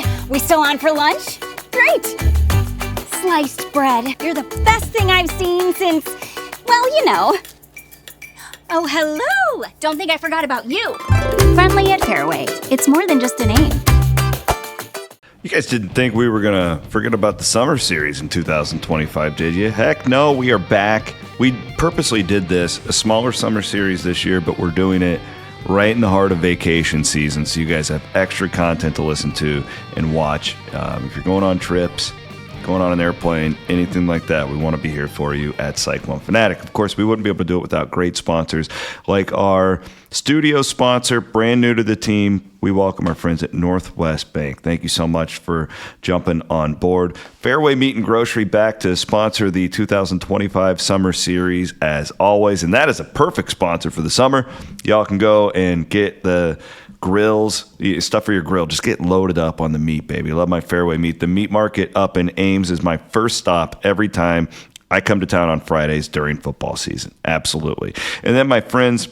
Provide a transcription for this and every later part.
good. We still on for lunch? Great. Sliced bread. You're the best thing I've seen since, well, you know. Oh, hello. Don't think I forgot about you. Friendly at Fairway. It's more than just a name. You guys didn't think we were going to forget about the summer series in 2025, did you? Heck no, we are back. We purposely did this, a smaller summer series this year, but we're doing it right in the heart of vacation season, so you guys have extra content to listen to and watch. If you're going on trips, going on an airplane, anything like that, we want to be here for you at Cyclone Fanatic. Of course, we wouldn't be able to do it without great sponsors like our studio sponsor, brand new to the team. We welcome our friends at Northwest Bank. Thank you so much for jumping on board. Fairway Meat and Grocery back to sponsor the 2025 Summer Series as always, and that is a perfect sponsor for the summer. Y'all can go and get the grills, stuff for your grill. Just get loaded up on the meat, baby. Love my Fairway Meat. The meat market up in Ames is my first stop every time I come to town on Fridays during football season. Absolutely. And then my friends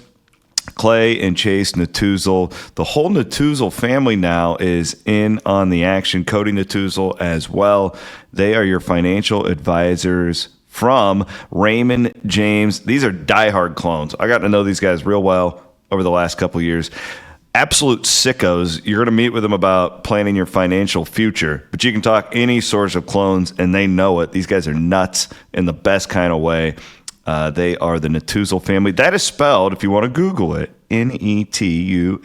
Clay and Chase Natuzel, the whole Natuzel family now is in on the action. Cody Natuzel as well. They are your financial advisors from Raymond James. These are diehard clones. I got to know these guys real well over the last couple of years. Absolute sickos. You're going to meet with them about planning your financial future, but you can talk any source of clones and they know it. These guys are nuts in the best kind of way. They are the Natuzel family. That is spelled, if you want to Google it, Netusil.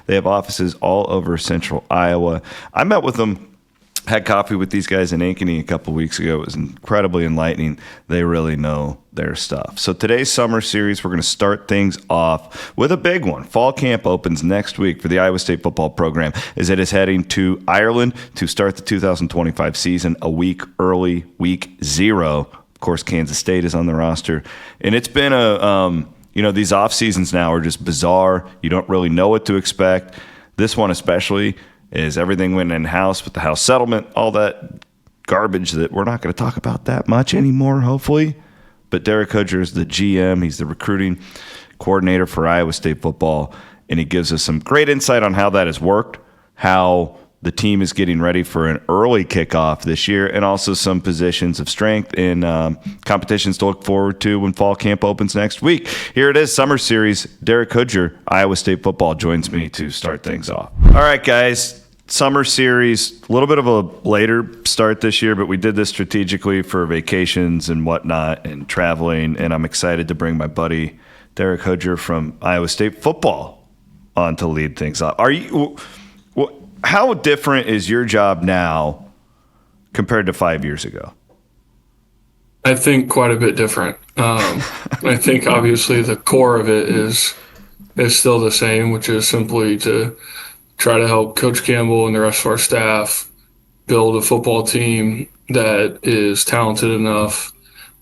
They have offices all over central Iowa. I met with them, had coffee with these guys in Ankeny a couple weeks ago. It was incredibly enlightening. They really know their stuff. So today's summer series, we're going to start things off with a big one. Fall camp opens next week for the Iowa State football program as it is heading to Ireland to start the 2025 season a week early, week 0. Of course, Kansas State is on the roster. And it's been these off seasons now are just bizarre. You don't really know what to expect. This one especially is everything went in-house with the house settlement, all that garbage that we're not going to talk about that much anymore, hopefully. But Derek Hoodjer is the GM. He's the recruiting coordinator for Iowa State football, and he gives us some great insight on how that has worked, how the team is getting ready for an early kickoff this year, and also some positions of strength in competitions to look forward to when fall camp opens next week. Here it is, Summer Series. Derek Hoodjer, Iowa State football, joins me to start things off. All right, guys. Summer Series, a little bit of a later start this year, but we did this strategically for vacations and whatnot and traveling, and I'm excited to bring my buddy Derek Hoodjer from Iowa State football on to lead things up. How different is your job now compared to 5 years ago? I think quite a bit different. I think obviously the core of it is still the same, which is simply to try to help Coach Campbell and the rest of our staff build a football team that is talented enough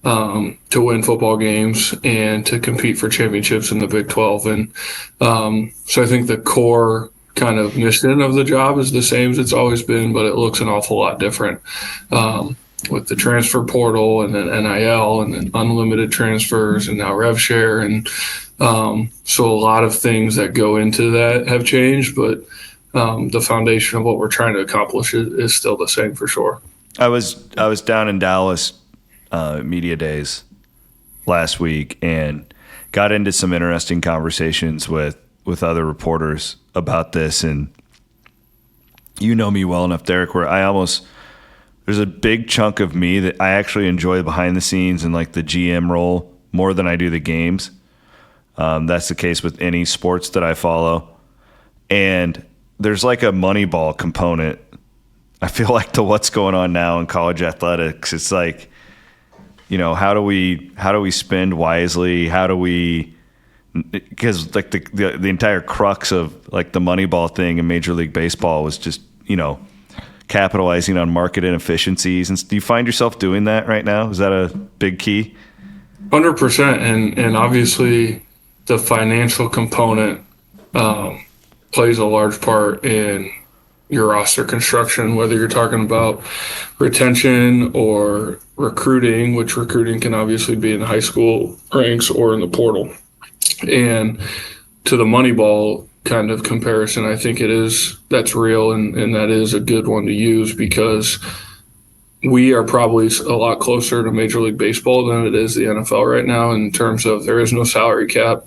to win football games and to compete for championships in the Big 12. And so I think the core kind of mission of the job is the same as it's always been, but it looks an awful lot different with the transfer portal and then NIL and then unlimited transfers and now rev share. And so a lot of things that go into that have changed, but the foundation of what we're trying to accomplish is still the same for sure. I was down in Dallas media days last week and got into some interesting conversations with other reporters about this. And you know me well enough, Derek, where there's a big chunk of me that I actually enjoy behind the scenes and like the GM role more than I do the games. That's the case with any sports that I follow. And there's like a Moneyball component, I feel like, to what's going on now in college athletics. It's like, how do we spend wisely? How do we, because like the entire crux of like the Moneyball thing in Major League Baseball was just, capitalizing on market inefficiencies. And do you find yourself doing that right now? Is that a big key? 100%. And obviously the financial component plays a large part in your roster construction, whether you're talking about retention or recruiting, which recruiting can obviously be in the high school ranks or in the portal. And to the Moneyball kind of comparison. I think that's real, and that is a good one to use, because we are probably a lot closer to Major League Baseball than it is the NFL right now, in terms of there is no salary cap.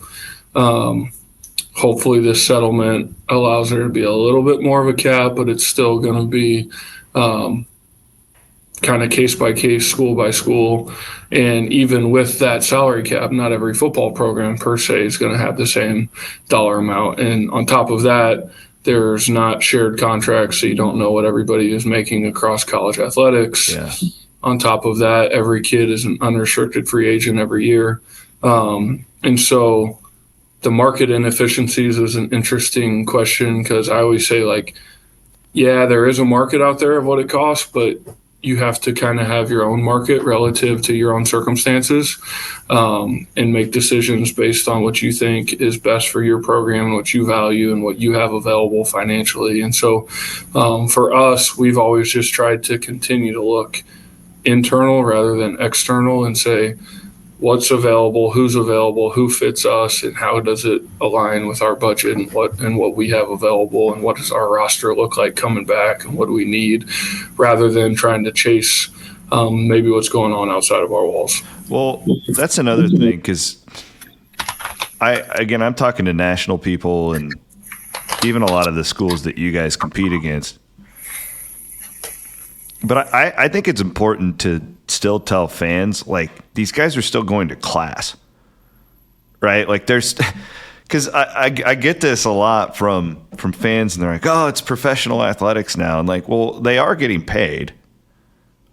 Hopefully this settlement allows there to be a little bit more of a cap, but it's still going to be kind of case by case, school by school. And even with that salary cap, not every football program per se is going to have the same dollar amount. And on top of that, there's not shared contracts, so you don't know what everybody is making across college athletics. Yeah. On top of that, every kid is an unrestricted free agent every year. And so the market inefficiencies is an interesting question, because I always say, like, yeah, there is a market out there of what it costs, but you have to kind of have your own market relative to your own circumstances, and make decisions based on what you think is best for your program and what you value and what you have available financially. And so for us, we've always just tried to continue to look internal rather than external and say, what's available, who fits us, and how does it align with our budget and what we have available, and what does our roster look like coming back, and what do we need, rather than trying to chase maybe what's going on outside of our walls. Well, that's another thing, because I'm talking to national people and even a lot of the schools that you guys compete against. But I think it's important to still tell fans, like, these guys are still going to class, right? Like, because I get this a lot from fans, and they're like, oh, it's professional athletics now. And like, well, they are getting paid,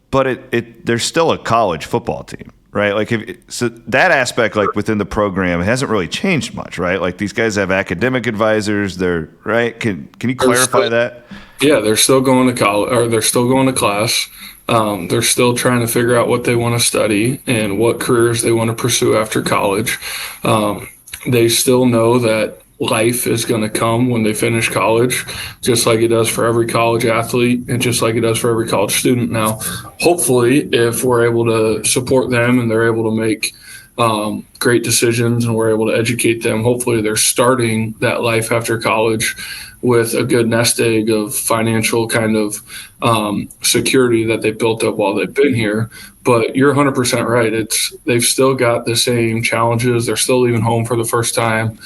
but they're still a college football team, right? Like, so that aspect, like, within the program, it hasn't really changed much, right? Like, these guys have academic advisors, they're right. Can you clarify that? Yeah, they're still going to college, or they're still going to class. They're still trying to figure out what they want to study and what careers they want to pursue after college. They still know that life is going to come when they finish college, just like it does for every college athlete and just like it does for every college student. Now, hopefully, if we're able to support them and they're able to make great decisions and we're able to educate them, hopefully they're starting that life after college with a good nest egg of financial kind of security that they built up while they've been here. But you're 100% right. They've still got the same challenges. They're still leaving home for the first time.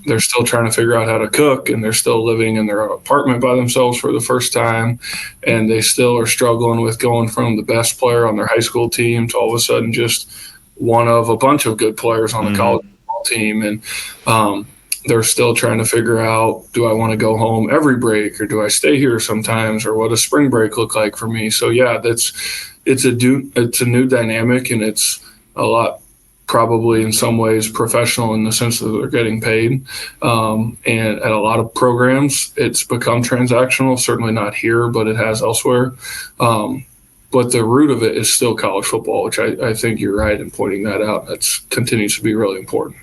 They're still trying to figure out how to cook, and they're still living in their apartment by themselves for the first time. And they still are struggling with going from the best player on their high school team to all of a sudden just one of a bunch of good players on the college football team. And they're still trying to figure out, do I want to go home every break, or do I stay here sometimes, or what does spring break look like for me? So yeah, it's a new dynamic, and it's a lot, probably in some ways, professional in the sense that they're getting paid. And at a lot of programs, it's become transactional. Certainly not here, but it has elsewhere. But the root of it is still college football, which I think you're right in pointing that out. That continues to be really important.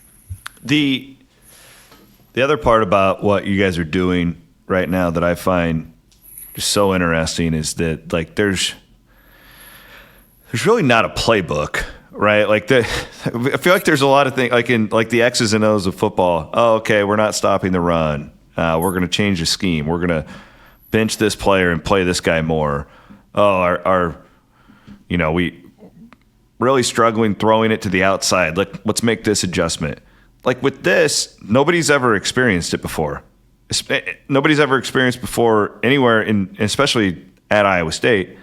The other part about what you guys are doing right now that I find just so interesting is that, like, there's really not a playbook, right? Like, I feel like there's a lot of things, like in like the X's and O's of football. Oh, okay, we're not stopping the run. We're going to change the scheme. We're going to bench this player and play this guy more. Oh, we really struggling throwing it to the outside. Let's make this adjustment. Like, with this, nobody's ever experienced it before. Nobody's ever experienced before anywhere, especially at Iowa State.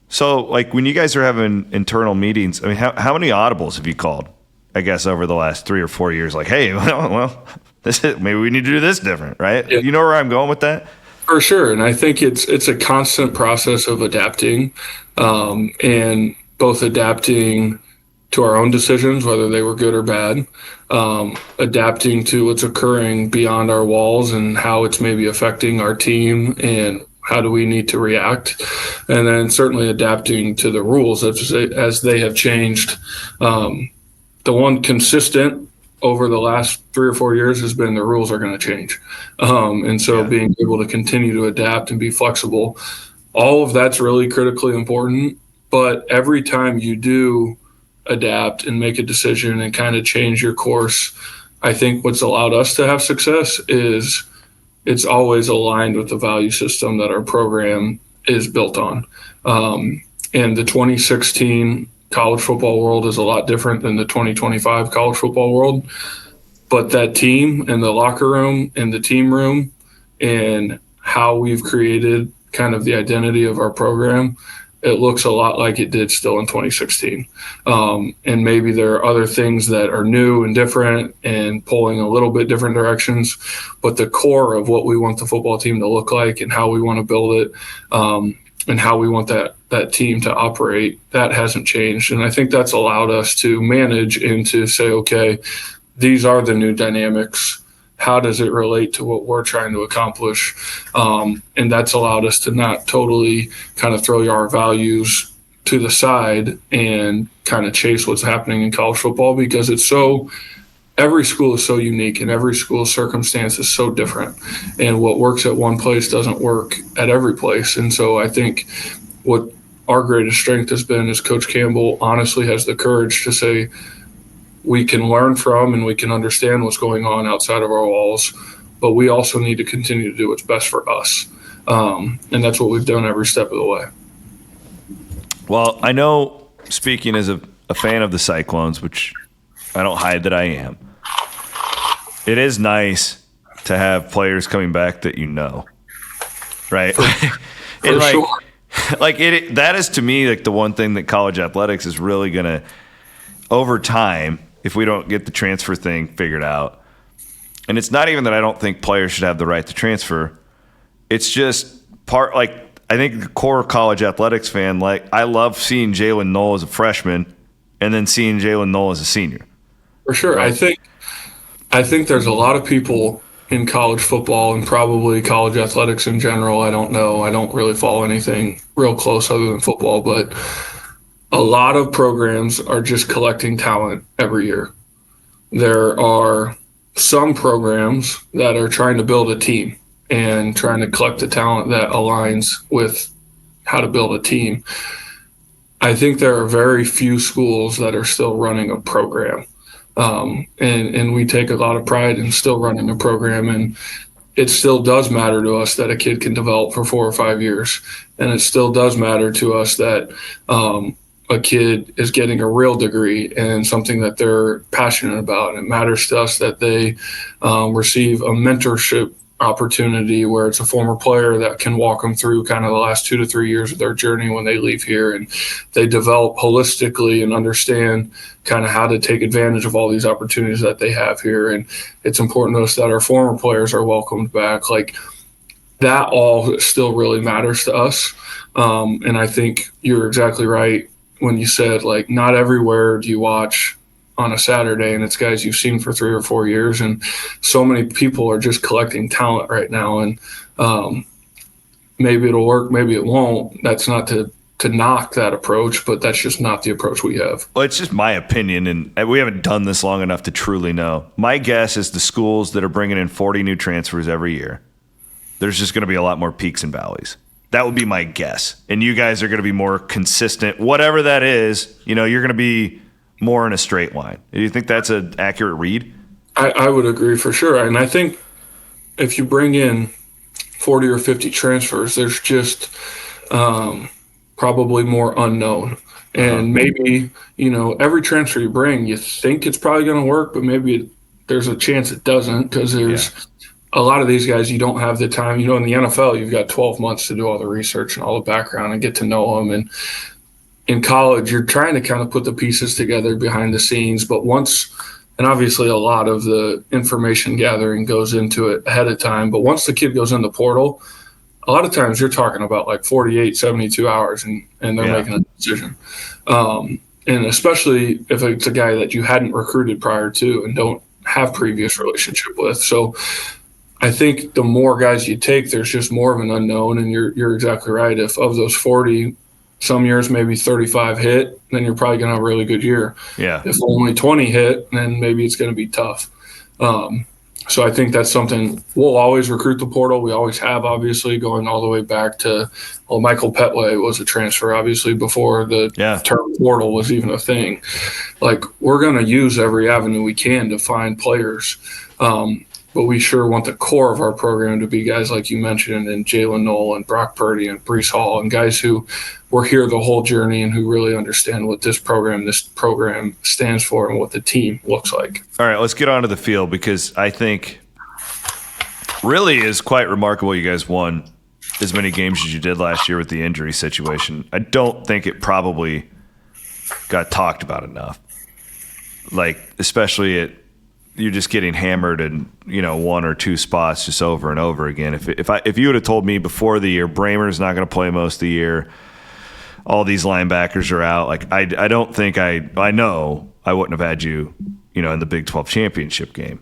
So, like, when you guys are having internal meetings, I mean, how many audibles have you called, I guess, over the last 3 or 4 years? Like, hey, well, maybe we need to do this different, right? Yeah. You know where I'm going with that? For sure. And I think it's a constant process of adapting, and both adapting to our own decisions, whether they were good or bad, adapting to what's occurring beyond our walls and how it's maybe affecting our team and how do we need to react, and then certainly adapting to the rules as they have changed. The one consistent over the last 3 or 4 years has been the rules are going to change. And so being able to continue to adapt and be flexible, all of that's really critically important. But every time you do adapt and make a decision and kind of change your course, I think what's allowed us to have success is it's always aligned with the value system that our program is built on. And the 2016 college football world is a lot different than the 2025 college football world. But that team and the locker room and the team room and how we've created kind of the identity of our program, it looks a lot like it did still in 2016. And maybe there are other things that are new and different and pulling a little bit different directions, but the core of what we want the football team to look like and how we want to build it, and how we want that team to operate, that hasn't changed. And I think that's allowed us to manage and to say, okay, these are the new dynamics. How does it relate to what we're trying to accomplish? And that's allowed us to not totally kind of throw our values to the side and kind of chase what's happening in college football, because every school is so unique and every school's circumstance is so different. And what works at one place doesn't work at every place. And so I think what our greatest strength has been is Coach Campbell honestly has the courage to say, we can learn from and we can understand what's going on outside of our walls, but we also need to continue to do what's best for us. And that's what we've done every step of the way. Well, I know, speaking as a fan of the Cyclones, which I don't hide that I am, it is nice to have players coming back that you know, right? For sure. That is, to me, like the one thing that college athletics is really going to, over time, if we don't get the transfer thing figured out. And it's not even that I don't think players should have the right to transfer. It's just I think the core college athletics fan, I love seeing Jalen Knoll as a freshman and then seeing Jalen Knoll as a senior. For sure. Right? I think there's a lot of people in college football and probably college athletics in general. I don't know. I don't really follow anything real close other than football, but a lot of programs are just collecting talent every year. There are some programs that are trying to build a team and trying to collect the talent that aligns with how to build a team. I think there are very few schools that are still running a program. And we take a lot of pride in still running a program. And it still does matter to us that a kid can develop for 4 or 5 years. And it still does matter to us that a kid is getting a real degree and something that they're passionate about. And it matters to us that they receive a mentorship opportunity where it's a former player that can walk them through kind of the last 2 to 3 years of their journey when they leave here, and they develop holistically and understand kind of how to take advantage of all these opportunities that they have here. And it's important to us that our former players are welcomed back. Like, that all still really matters to us. And I think you're exactly right when you said, like, not everywhere do you watch on a Saturday and it's guys you've seen for 3 or 4 years. And so many people are just collecting talent right now. And maybe it'll work, maybe it won't. That's not to knock that approach, but that's just not the approach we have. Well, it's just my opinion, and we haven't done this long enough to truly know. My guess is the schools that are bringing in 40 new transfers every year, there's just going to be a lot more peaks and valleys. That would be my guess. And you guys are going to be more consistent. Whatever that is, you're going to be more in a straight line. Do you think that's an accurate read? I would agree for sure. And I think if you bring in 40 or 50 transfers, there's just probably more unknown. And maybe, every transfer you bring, you think it's probably going to work, but maybe there's a chance it doesn't, because there's a lot of these guys, you don't have the time. In the NFL, you've got 12 months to do all the research and all the background and get to know them. And in college, you're trying to kind of put the pieces together behind the scenes. But and obviously a lot of the information gathering goes into it ahead of time. But once the kid goes in the portal, a lot of times you're talking about like 48, 72 hours and they're making a decision. And especially if it's a guy that you hadn't recruited prior to and don't have previous relationship with. So I think the more guys you take, there's just more of an unknown. And you're exactly right. If of those 40, some years maybe 35 hit, then you're probably going to have a really good year. Yeah. If only 20 hit, then maybe it's going to be tough. So I think that's something we'll always recruit the portal. We always have, obviously, going all the way back to, Michael Petway was a transfer, obviously, before the term portal was even a thing. Like, we're going to use every avenue we can to find players. But we sure want the core of our program to be guys like you mentioned, and Jalen Knoll and Brock Purdy and Brees Hall, and guys who were here the whole journey and who really understand what this program stands for and what the team looks like. All right, let's get onto the field, because I think really is quite remarkable you guys won as many games as you did last year with the injury situation. I don't think it probably got talked about enough. Like, especially you're just getting hammered in, one or two spots just over and over again. If you would have told me before the year, Bramer's not going to play most of the year, all these linebackers are out, like I don't think I know I wouldn't have had you, in the Big 12 championship game.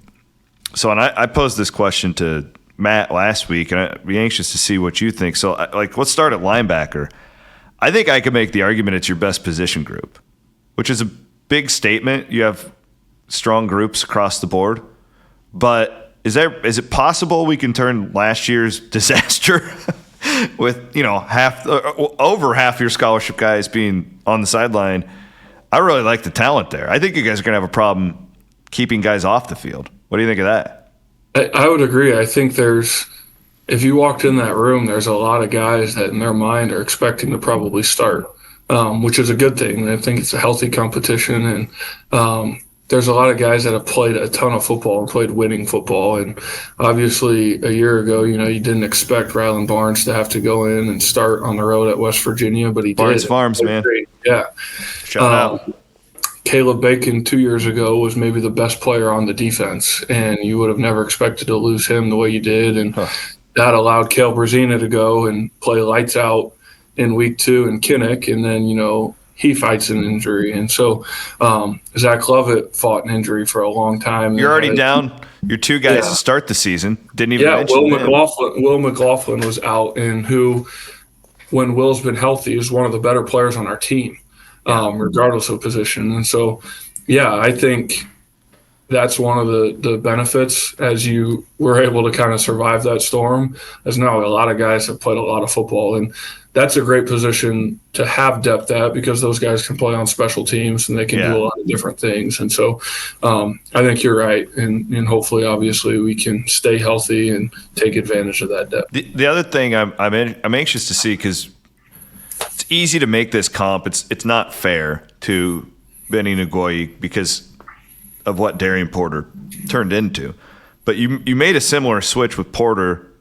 So, and I posed this question to Matt last week, and I'd be anxious to see what you think. So, let's start at linebacker. I think I could make the argument it's your best position group, which is a big statement. You have strong groups across the board, but is it possible we can turn last year's disaster with over half your scholarship guys being on the sideline? I really like the talent there. I think you guys are gonna have a problem keeping guys off the field. What do you think of that? I would agree. I think if you walked in that room, there's a lot of guys that in their mind are expecting to probably start, which is a good thing. I think it's a healthy competition, and there's a lot of guys that have played a ton of football and played winning football. And obviously a year ago, you didn't expect Rylan Barnes to have to go in and start on the road at West Virginia, but he Barnes did. Farms, man. Yeah. Shout out. Caleb Bacon 2 years ago was maybe the best player on the defense, and you would have never expected to lose him the way you did. And that allowed Cale Brzezina to go and play lights out in week 2 in Kinnick. And then, he fights an injury. And so Zach Lovett fought an injury for a long time. You're already down your two guys to start the season. Didn't even mention Will McLaughlin was out, and who, when Will's been healthy, is one of the better players on our team, regardless of position. And so, I think that's one of the benefits as you were able to kind of survive that storm, as now a lot of guys have played a lot of football. And that's a great position to have depth at, because those guys can play on special teams and they can do a lot of different things. And so I think you're right. And hopefully, obviously, we can stay healthy and take advantage of that depth. The other thing I'm anxious to see, because it's easy to make this comp. It's not fair to Benny Ngoyi because of what Darian Porter turned into. But you made a similar switch with Porter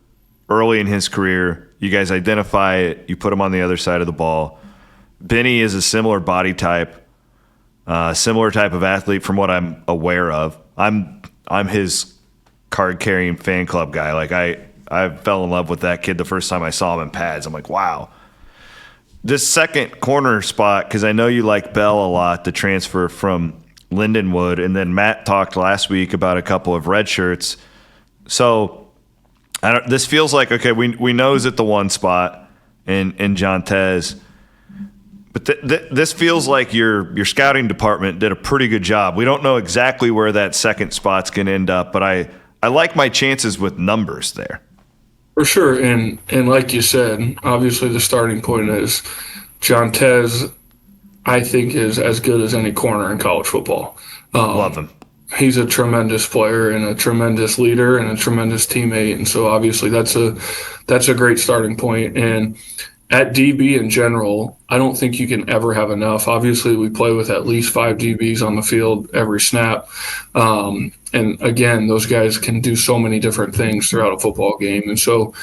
early in his career. You guys identify it. You put him on the other side of the ball. Benny is a similar body type, similar type of athlete from what I'm aware of. I'm his card-carrying fan club guy. Like I fell in love with that kid the first time I saw him in pads. I'm like, wow. This second corner spot, because I know you like Bell a lot, the transfer from Lindenwood, and then Matt talked last week about a couple of red shirts. So this feels like, okay, we know he's at the one spot in John Tez, but this feels like your scouting department did a pretty good job. We don't know exactly where that second spot's going to end up, but I like my chances with numbers there. For sure, and like you said, obviously the starting point is John Tez, I think, is as good as any corner in college football. Love him. He's a tremendous player and a tremendous leader and a tremendous teammate. And so obviously that's a great starting point. And at DB in general, I don't think you can ever have enough. Obviously, we play with at least 5 DBs on the field every snap. And again, those guys can do so many different things throughout a football game. And so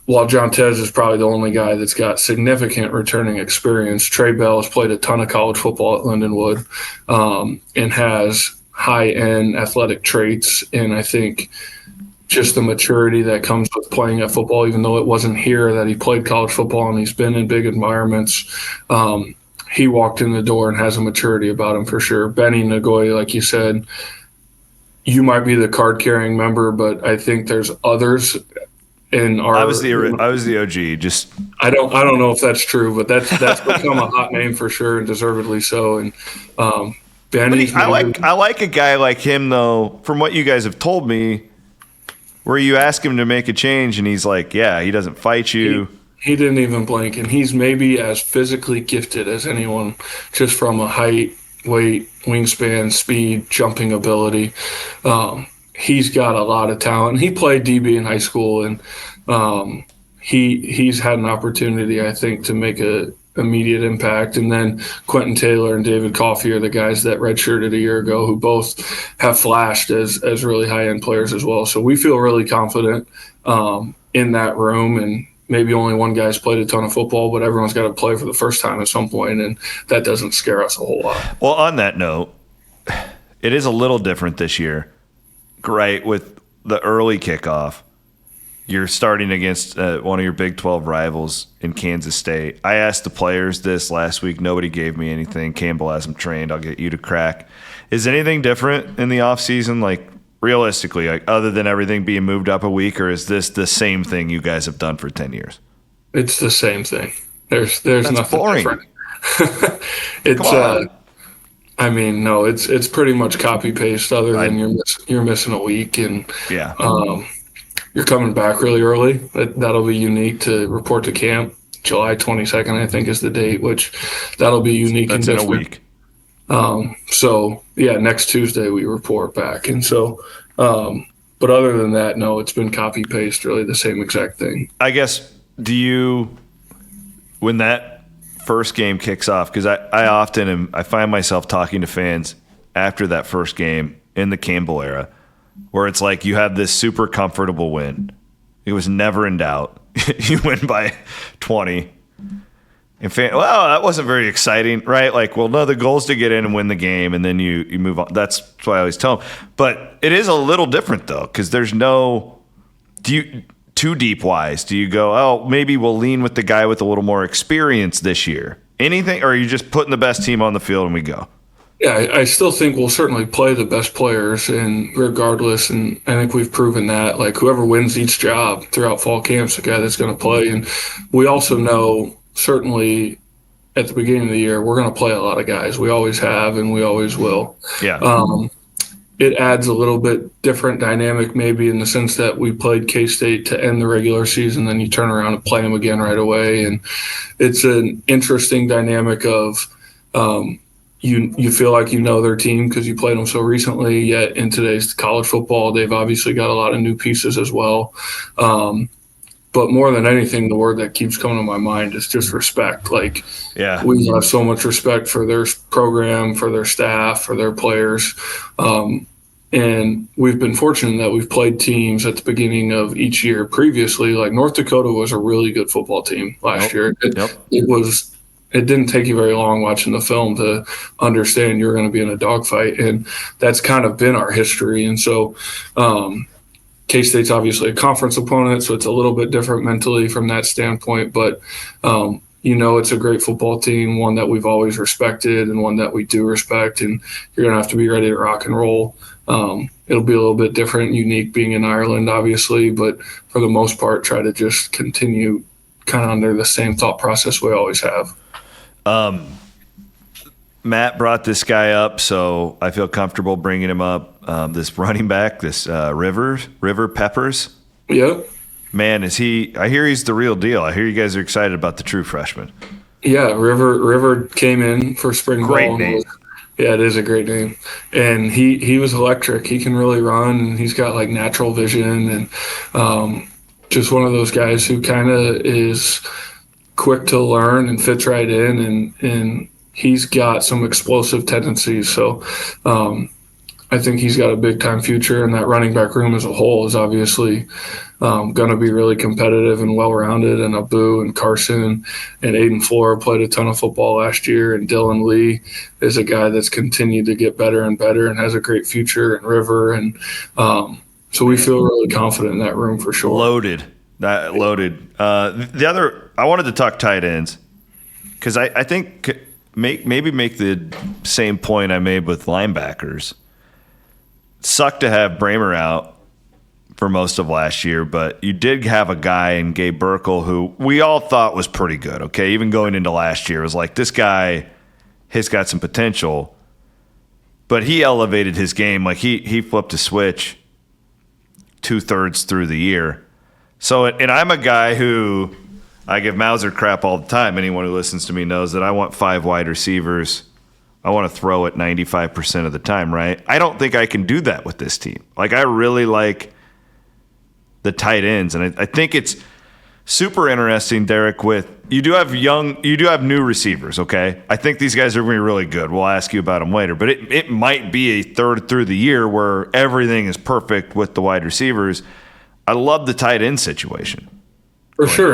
while John Tez is probably the only guy that's got significant returning experience, Trey Bell has played a ton of college football at Lindenwood and has high-end athletic traits. And I think just the maturity that comes with playing at football, even though it wasn't here that he played college football and he's been in big environments, he walked in the door and has a maturity about him for sure. Benny Ngoyi, like you said, you might be the card-carrying member, but I think there's others – I was the OG. Just I don't know if that's true, but that's become a hot name for sure, and deservedly so. And Benny's I like a guy like him, though, from what you guys have told me, where you ask him to make a change, and he's like, yeah, he doesn't fight you. He didn't even blink, and he's maybe as physically gifted as anyone, just from a height, weight, wingspan, speed, jumping ability. He's got a lot of talent. He played DB in high school, and he's had an opportunity, I think, to make a immediate impact. And then Quentin Taylor and David Coffey are the guys that redshirted a year ago, who both have flashed as really high-end players as well. So we feel really confident in that room, and maybe only one guy's played a ton of football, but everyone's got to play for the first time at some point, and that doesn't scare us a whole lot. Well, on that note, it is a little different this year, right? With the early kickoff, you're starting against one of your Big 12 rivals in Kansas State. I asked the players this last week. Nobody gave me anything. Campbell has them trained. I'll get you to crack. Is anything different in the offseason, like realistically, like other than everything being moved up a week, or is this the same thing you guys have done for 10 years? It's the same thing. There's That's nothing boring. different. I mean, no, it's pretty much copy paste. Other than you're missing a week, and yeah, you're coming back really early. That'll be unique to report to camp. July 22nd, I think, is the date, which that'll be unique. That's and in a week. So yeah, next Tuesday we report back, and so. But other than that, no, it's been copy paste, really the same exact thing. I guess, when that first game kicks off, because I often I find myself talking to fans after that first game in the Campbell era, where it's like you have this super comfortable win. It was never in doubt. You win by 20. And that wasn't very exciting, right? Like, well, no, the goal is to get in and win the game, and then you move on. That's what I always tell them. But it is a little different, though, because there's no too deep wise. Do you go, oh, maybe we'll lean with the guy with a little more experience this year? Anything, or are you just putting the best team on the field and we go? Yeah, I still think we'll certainly play the best players, and regardless, and I think we've proven that. Like, whoever wins each job throughout fall camp's the guy that's going to play. And we also know, certainly at the beginning of the year, we're going to play a lot of guys. We always have, and we always will. Yeah. It adds a little bit different dynamic, maybe in the sense that we played K-State to end the regular season, then you turn around and play them again right away. And it's an interesting dynamic of you feel like you know their team because you played them so recently, yet in today's college football, they've obviously got a lot of new pieces as well. But more than anything, the word that keeps coming to my mind is just respect. Like, yeah, we have so much respect for their program, for their staff, for their players. And we've been fortunate that we've played teams at the beginning of each year previously. Like, North Dakota was a really good football team last year. It didn't take you very long watching the film to understand you're going to be in a dogfight. And that's kind of been our history. And so, K-State's obviously a conference opponent, so it's a little bit different mentally from that standpoint. But, it's a great football team, one that we've always respected and one that we do respect. And you're going to have to be ready to rock and roll. It'll be a little bit different, unique being in Ireland, obviously. But for the most part, try to just continue kind of under the same thought process we always have. Matt brought this guy up, so I feel comfortable bringing him up. This running back, this River Peppers. Yep. Man, I hear he's the real deal. I hear you guys are excited about the true freshman. Yeah, River came in for spring great ball. Name. Yeah, it is a great name. And he was electric. He can really run, and he's got like natural vision, and just one of those guys who kind of is quick to learn and fits right in, and he's got some explosive tendencies. So I think he's got a big-time future, and that running back room as a whole is obviously going to be really competitive and well-rounded. And Abu and Carson and Aiden Flora played a ton of football last year, and Dylan Lee is a guy that's continued to get better and better and has a great future, and River. And so we feel really confident in that room for sure. Loaded. The other, I wanted to talk tight ends because I think maybe make the same point I made with linebackers. Sucked to have Bramer out for most of last year, but you did have a guy in Gabe Burkle who we all thought was pretty good, okay? Even going into last year, it was like, this guy has got some potential. but he elevated his game. Like he flipped a switch 2/3 through the year. So, and I'm a guy who I give Mauser crap all the time. Anyone who listens to me knows that I want 5 wide receivers. I want to throw it 95% of the time, right? I don't think I can do that with this team. Like, I really like the tight ends, and I think it's super interesting, Derek, with you do have new receivers, okay? I think these guys are going to be really good. We'll ask you about them later. But it might be a third through the year where everything is perfect with the wide receivers. I love the tight end situation. For sure.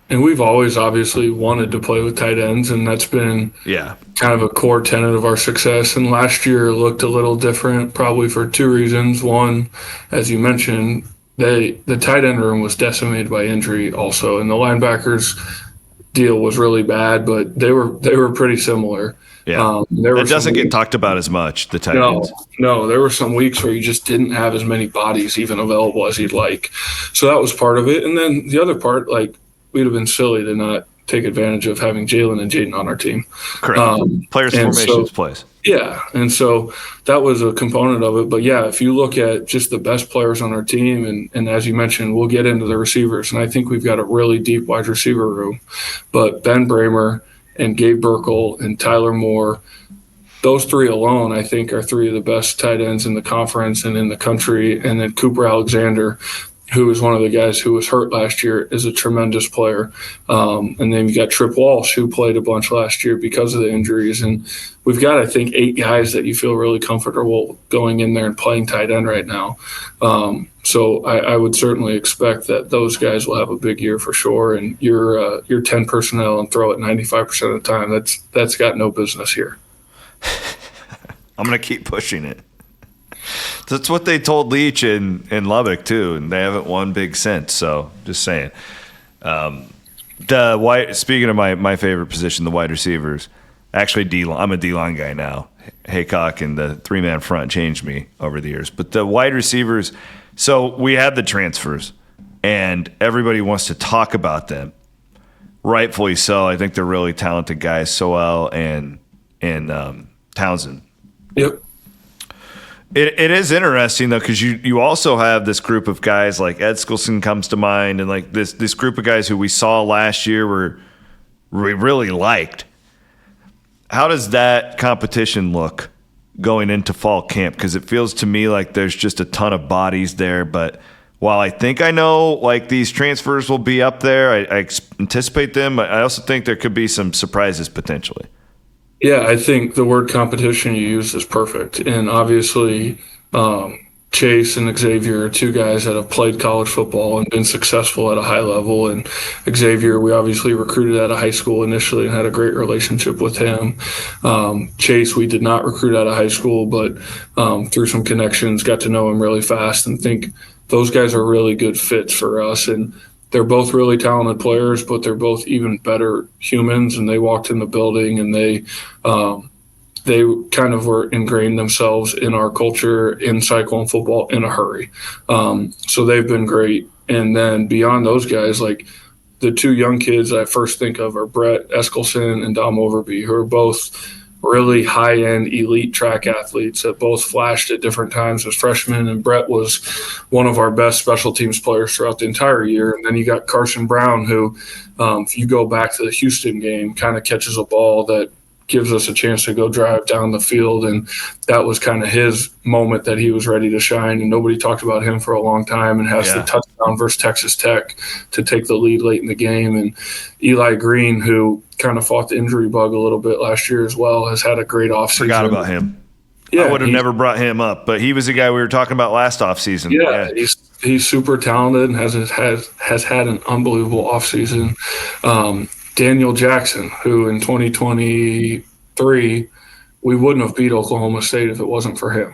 And we've always obviously wanted to play with tight ends, and that's been kind of a core tenet of our success. And last year looked a little different, probably for 2 reasons. One, as you mentioned, the tight end room was decimated by injury also, and the linebackers deal was really bad, but they were pretty similar. Yeah, it doesn't get talked about as much, the tight ends. No, there were some weeks where you just didn't have as many bodies even available as you'd like. So that was part of it. And then the other part, like, we'd have been silly to not take advantage of having Jalen and Jaden on our team. Correct. Players formations plays. Yeah, and so that was a component of it. But, yeah, if you look at just the best players on our team, and as you mentioned, we'll get into the receivers, and I think we've got a really deep wide receiver room. But Ben Bramer and Gabe Burkle and Tyler Moore, those 3 alone, I think, are 3 of the best tight ends in the conference and in the country. And then Cooper Alexander, who is one of the guys who was hurt last year, is a tremendous player. And then you got Trip Walsh, who played a bunch last year because of the injuries. And we've got, I think, 8 guys that you feel really comfortable going in there and playing tight end right now. So I would certainly expect that those guys will have a big year for sure. And your 10 personnel and throw it 95% of the time, that's got no business here. I'm going to keep pushing it. That's what they told Leach in Lubbock too, and they haven't won big since. So just saying. Speaking of my favorite position, the wide receivers. Actually, D-line. I'm a D-line guy now. Haycock and the 3-man front changed me over the years. But the wide receivers. So we had the transfers, and everybody wants to talk about them. Rightfully so. I think they're really talented guys, Soel and Townsend. Yep. It is interesting, though, because you also have this group of guys like Edskelson comes to mind, and like this group of guys who we saw last year we really liked. How does that competition look going into fall camp? Because it feels to me like there's just a ton of bodies there. But while I think I know like these transfers will be up there, I anticipate them. I also think there could be some surprises potentially. Yeah, I think the word competition you use is perfect. And obviously, Chase and Xavier are 2 guys that have played college football and been successful at a high level. And Xavier, we obviously recruited out of high school initially and had a great relationship with him. Chase, we did not recruit out of high school, but through some connections, got to know him really fast and think those guys are really good fits for us. And they're both really talented players, but they're both even better humans. And they walked in the building and they kind of were ingrained themselves in our culture in Cyclone football in a hurry. So they've been great. And then beyond those guys, like the 2 young kids I first think of are Brett Eskelson and Dom Overby, who are both really high-end elite track athletes that both flashed at different times as freshmen. And Brett was one of our best special teams players throughout the entire year. And then you got Carson Brown, who, if you go back to the Houston game, kind of catches a ball that gives us a chance to go drive down the field. And that was kind of his moment that he was ready to shine. And nobody talked about him for a long time, and has the touchdown versus Texas Tech to take the lead late in the game. And Eli Green, who kind of fought the injury bug a little bit last year as well, has had a great offseason. Forgot about him. Yeah, I would have never brought him up, but he was the guy we were talking about last offseason. Yeah, he's super talented and has had an unbelievable offseason. Daniel Jackson, who in 2023, we wouldn't have beat Oklahoma State if it wasn't for him.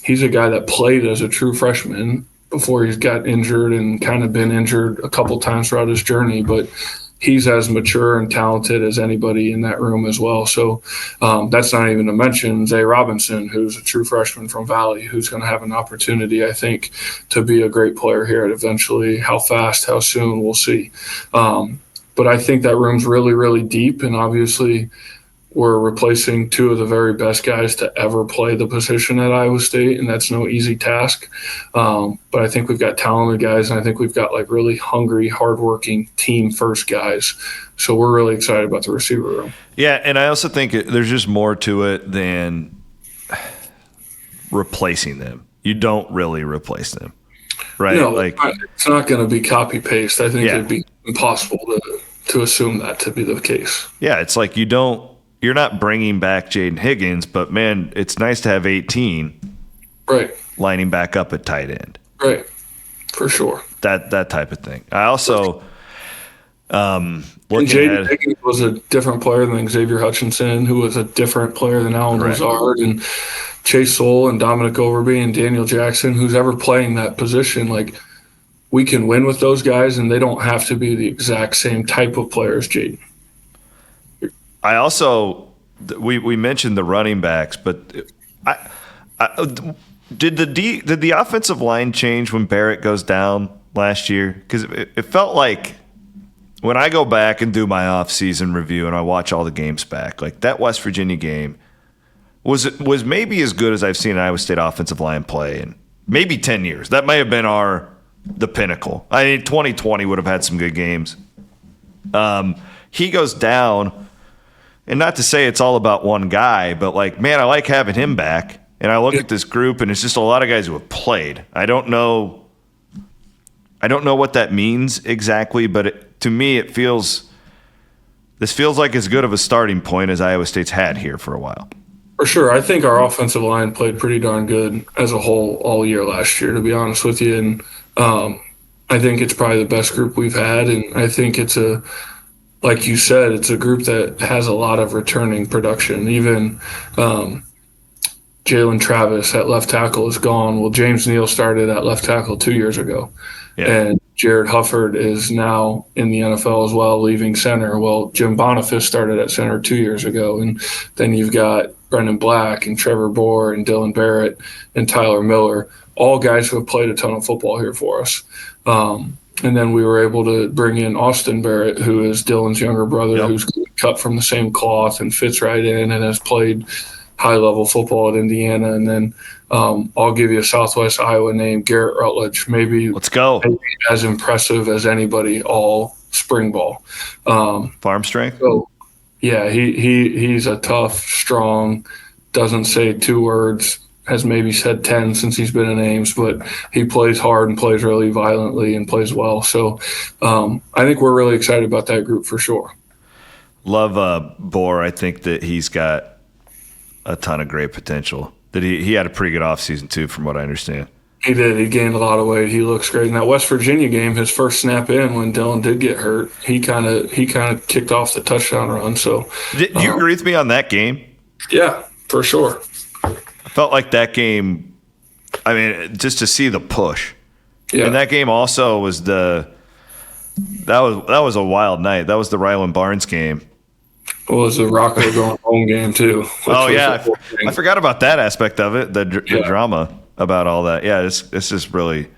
He's a guy that played as a true freshman before he got injured and kind of been injured a couple times throughout his journey, but he's as mature and talented as anybody in that room as well. So that's not even to mention Zay Robinson, who's a true freshman from Valley, who's going to have an opportunity, I think, to be a great player here at eventually. How fast, how soon, we'll see. But I think that room's really, really deep, and obviously we're replacing two of the very best guys to ever play the position at Iowa State, and that's no easy task. But I think we've got talented guys, and I think we've got like really hungry, hardworking, team-first guys. So we're really excited about the receiver room. Yeah, and I also think there's just more to it than replacing them. You don't really replace them, right? No, it's not going to be copy-paste. I think it'd be impossible to assume that to be the case. Yeah, it's like you're not bringing back Jaden Higgins, but man, it's nice to have 18 lining back up at tight end. Right, for sure. That type of thing. I also Jaden Higgins was a different player than Xavier Hutchinson, who was a different player than Alan Lazard, and Chase Soule and Dominic Overby and Daniel Jackson, who's ever playing that position. Like, we can win with those guys, and they don't have to be the exact same type of player as Jaden. I also we mentioned the running backs, but did the offensive line change when Barrett goes down last year? Because it felt like when I go back and do my off-season review and I watch all the games back, like that West Virginia game was maybe as good as I've seen an Iowa State offensive line play in maybe 10 years. That may have been the pinnacle. I mean, 2020 would have had some good games. He goes down. And not to say it's all about one guy, but like, man, I like having him back. And I look at this group, and it's just a lot of guys who have played. I don't know what that means exactly, but to me, this feels like as good of a starting point as Iowa State's had here for a while. For sure. I think our offensive line played pretty darn good as a whole all year last year, to be honest with you. And I think it's probably the best group we've had. And I think like you said, it's a group that has a lot of returning production. Even Jalen Travis at left tackle is gone. Well, James Neal started at left tackle 2 years ago. Yeah. And Jared Hufford is now in the NFL as well, leaving center. Well, Jim Boniface started at center 2 years ago. And then you've got Brendan Black and Trevor Bohr and Dylan Barrett and Tyler Miller, all guys who have played a ton of football here for us. And then we were able to bring in Austin Barrett, who is Dylan's younger brother, who's cut from the same cloth and fits right in and has played high-level football at Indiana. And then I'll give you a Southwest Iowa name, Garrett Rutledge. Maybe as impressive as anybody all spring ball. Farm strength? So, yeah, he's a tough, strong, doesn't say 2 words, has maybe said 10 since he's been in Ames, but he plays hard and plays really violently and plays well. So I think we're really excited about that group for sure. Love Bohr. I think that he's got a ton of great potential. That he had a pretty good offseason too, from what I understand. He did. He gained a lot of weight. He looks great. In that West Virginia game, his first snap in when Dylan did get hurt, he kind of kicked off the touchdown run. So, do you agree with me on that game? Yeah, for sure. I felt like that game, I mean, just to see the push. Yeah. And that game also was that was a wild night. That was the Ryland Barnes game. It was the Rocco going home game too. Oh yeah, I forgot about that aspect of it. The drama about all that. Yeah, it's just really,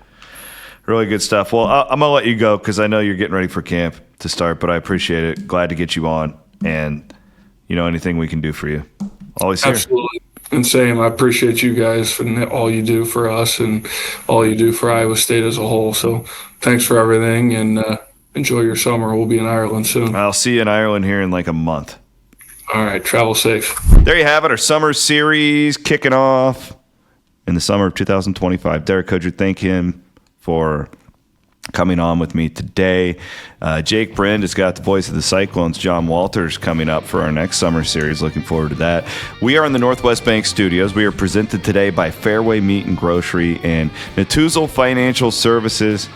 really good stuff. Well, I'm gonna let you go because I know you're getting ready for camp to start. But I appreciate it. Glad to get you on, and anything we can do for you. Always here. Absolutely. And same, I appreciate you guys and all you do for us and all you do for Iowa State as a whole. So thanks for everything, and enjoy your summer. We'll be in Ireland soon. I'll see you in Ireland here in like a month. All right, travel safe. There you have it, our summer series kicking off in the summer of 2025. Derek Hoodjer, thank him for coming on with me today. Jake Brend has got the voice of the Cyclones, John Walters, coming up for our next summer series. Looking forward to that. We are in the Northwest Bank Studios. We are presented today by Fairway Meat and Grocery and Natuzel Financial Services.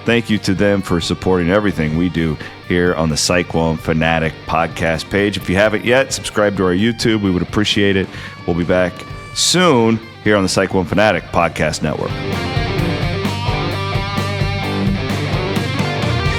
Thank you to them for supporting everything we do here on the Cyclone Fanatic podcast page. If you haven't yet, subscribe to our YouTube. We would appreciate it. We'll be back soon here on the Cyclone Fanatic podcast network.